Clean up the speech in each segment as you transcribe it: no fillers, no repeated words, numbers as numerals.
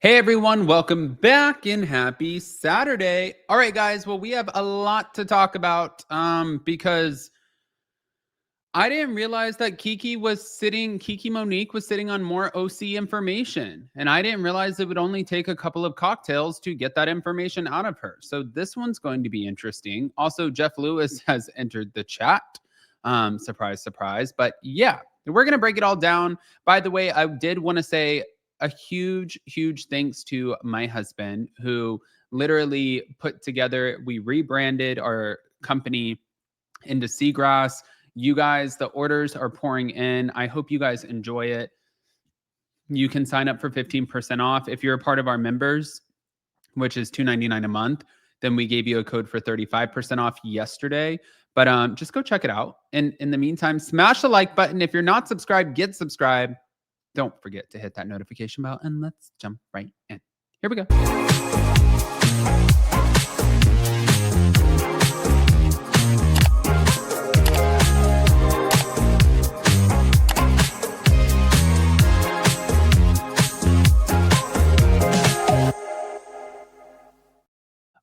Hey everyone, welcome back and happy Saturday. All right, guys. Well, we have a lot to talk about because I didn't realize that Kiki Monique was sitting on more OC information. And I didn't realize it would only take a couple of cocktails to get that information out of her. So this one's going to be interesting. Also, Jeff Lewis has entered the chat. Surprise, surprise. But yeah, we're going to break it all down. By the way, I did want to say a huge thanks to my husband who literally we rebranded our company into Seagrass. You guys, the orders are pouring in. I hope you guys enjoy it. You can sign up for 15% off. If you're a part of our members, which is $2.99 a month, then we gave you a code for 35% off yesterday. But just go check it out. And in the meantime, smash the like button. If you're not subscribed, get subscribed. Don't forget to hit that notification bell and let's jump right in. Here we go.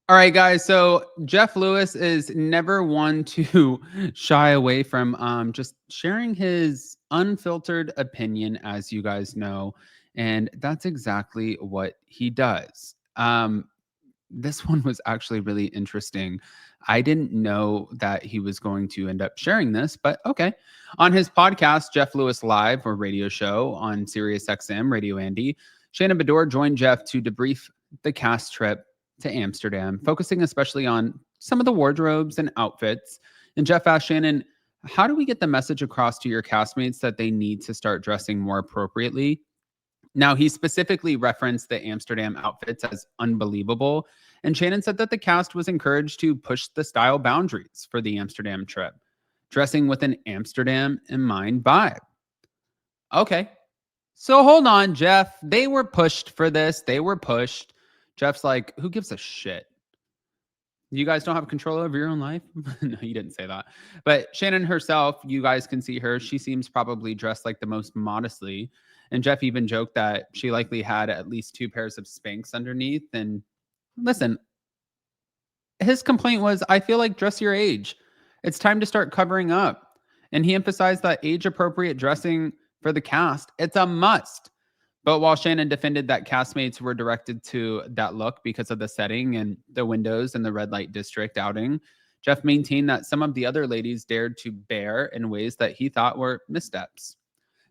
All right, guys. So Jeff Lewis is never one to shy away from just sharing his unfiltered opinion, as you guys know. And that's exactly what he does. This one was actually really interesting. I didn't know that he was going to end up sharing this, but okay. On his podcast, Jeff Lewis Live, or radio show on Sirius XM, Radio Andy, Shannon Bedore joined Jeff to debrief the cast trip to Amsterdam, focusing especially on some of the wardrobes and outfits. And Jeff asked Shannon, how do we get the message across to your castmates that they need to start dressing more appropriately? Now, he specifically referenced the Amsterdam outfits as unbelievable. And Shannon said that the cast was encouraged to push the style boundaries for the Amsterdam trip, dressing with an Amsterdam in mind vibe. Okay. So hold on, Jeff. They were pushed for this. They were pushed. Jeff's like, who gives a shit? You guys don't have control over your own life? No, he didn't say that. But Shannon herself, you guys can see her. She seems probably dressed like the most modestly. And Jeff even joked that she likely had at least 2 pairs of Spanx underneath. And listen, his complaint was, I feel like dress your age. It's time to start covering up. And he emphasized that age-appropriate dressing for the cast, it's a must. But while Shannon defended that castmates were directed to that look because of the setting and the windows and the red light district outing, Jeff maintained that some of the other ladies dared to bear in ways that he thought were missteps.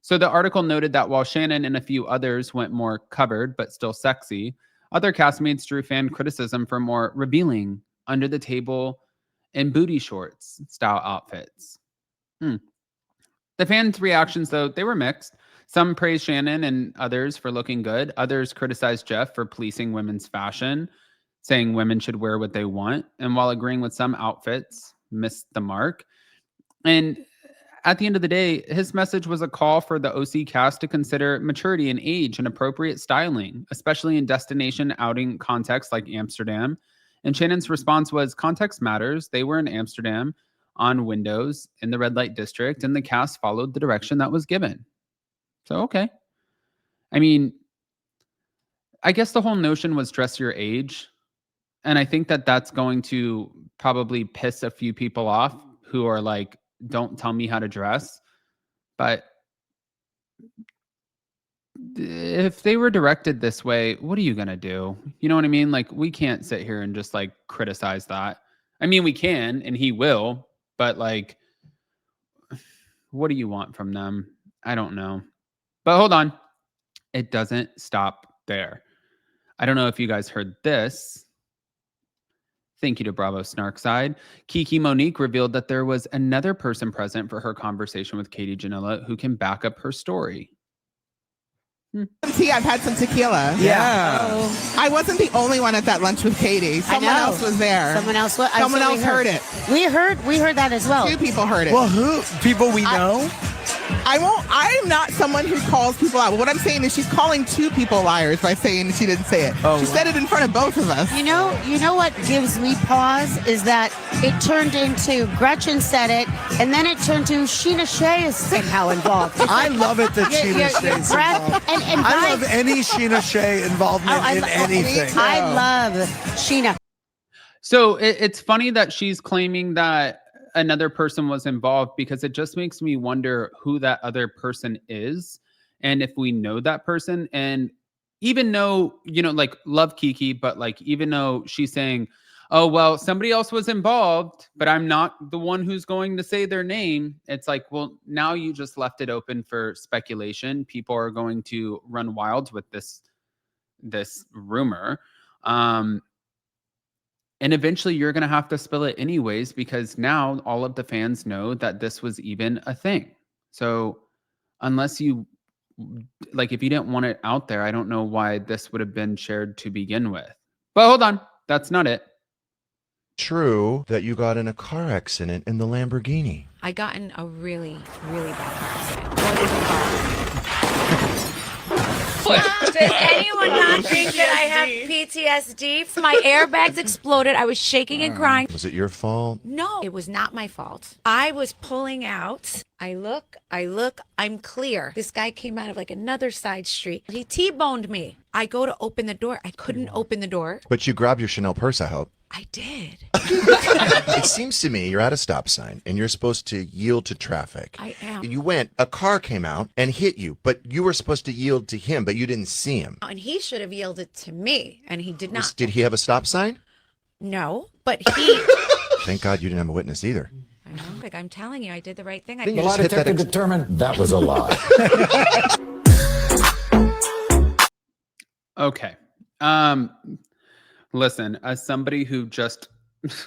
So the article noted that while Shannon and a few others went more covered but still sexy, other castmates drew fan criticism for more revealing, under the table, and booty shorts style outfits. The fans' reactions, though, they were mixed. Some praised Shannon and others for looking good. Others criticized Jeff for policing women's fashion, saying women should wear what they want. And while agreeing with some outfits, missed the mark. And at the end of the day, his message was a call for the OC cast to consider maturity and age and appropriate styling, especially in destination outing contexts like Amsterdam. And Shannon's response was, context matters. They were in Amsterdam on windows in the red light district, and the cast followed the direction that was given. So, okay. I mean, I guess the whole notion was dress your age. And I think that that's going to probably piss a few people off who are like, don't tell me how to dress. But if they were directed this way, what are you going to do? You know what I mean? Like, we can't sit here and just like criticize that. I mean, we can, and he will, but like, what do you want from them? I don't know. But hold on. It doesn't stop there. I don't know if you guys heard this. Thank you to Bravo Snarkside. Kiki Monique revealed that there was another person present for her conversation with Katie Ginella who can back up her story. I've had some tequila. Yeah. I wasn't the only one at that lunch with Katie. Someone else was there. Someone else was. Someone else heard it. We heard that as well. 2 people heard it. Well, who? People we know? I'm not someone who calls people out. But what I'm saying is she's calling two people liars by saying she didn't say it. She said it in front of both of us. You know what gives me pause is that it turned into Gretchen said it, and then it turned to Sheena Shea is somehow involved. I love it that Sheena Shea is involved. I love any Sheena Shea involvement in anything. I love Sheena. So it's funny that she's claiming that another person was involved, because it just makes me wonder who that other person is and if we know that person. And even though, like, love Kiki, but like, even though she's saying, oh, well, somebody else was involved, but I'm not the one who's going to say their name. It's like, well, now you just left it open for speculation. People are going to run wild with this rumor. And eventually you're going to have to spill it anyways, because now all of the fans know that this was even a thing. So unless you, like, if you didn't want it out there, I don't know why this would have been shared to begin with. But hold on, that's not it. True that you got in a car accident in the Lamborghini. I got in a really, really bad car accident. Does anyone not think that I have PTSD? My airbags exploded. I was shaking and crying. Was it your fault? No, it was not my fault. I was pulling out. I look, I'm clear. This guy came out of like another side street. He T-boned me. I go to open the door. I couldn't open the door. But you grabbed your Chanel purse, I hope. I did. It seems to me you're at a stop sign and you're supposed to yield to traffic. I am. You went, a car came out and hit you, but you were supposed to yield to him, but you didn't see him. And he should have yielded to me, and he did not. Did he have a stop sign? No, but he... Thank God you didn't have a witness either. I know, like I'm telling you, I did the right thing. Didn't The lie detector determined that was a lie. Okay. Listen, as somebody who just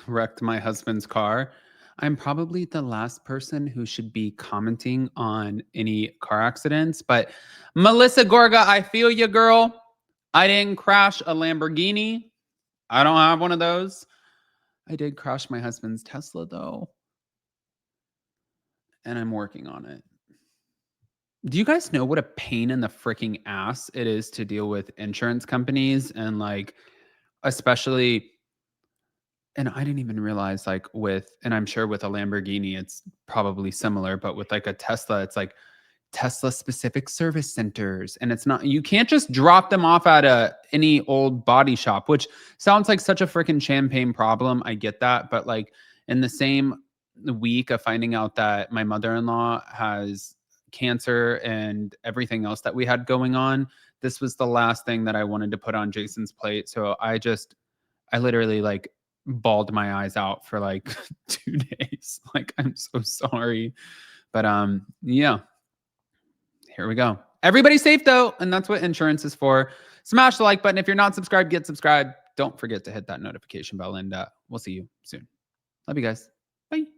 wrecked my husband's car, I'm probably the last person who should be commenting on any car accidents. But Melissa Gorga, I feel you, girl. I didn't crash a Lamborghini. I don't have one of those. I did crash my husband's Tesla, though. And I'm working on it. Do you guys know what a pain in the freaking ass it is to deal with insurance companies, and like, especially, and I didn't even realize, like, and I'm sure with a Lamborghini, it's probably similar, but with like a Tesla, it's like Tesla specific service centers. And it's not, you can't just drop them off at any old body shop, which sounds like such a freaking champagne problem. I get that. But like in the same week of finding out that my mother-in-law has cancer and everything else that we had going on, this was the last thing that I wanted to put on Jason's plate. So I literally like bawled my eyes out for like 2 days. Like, I'm so sorry. But yeah, here we go. Everybody's safe though, and that's what insurance is for. Smash the like button. If you're not subscribed, get subscribed. Don't forget to hit that notification bell, and we'll see you soon. Love you guys. Bye.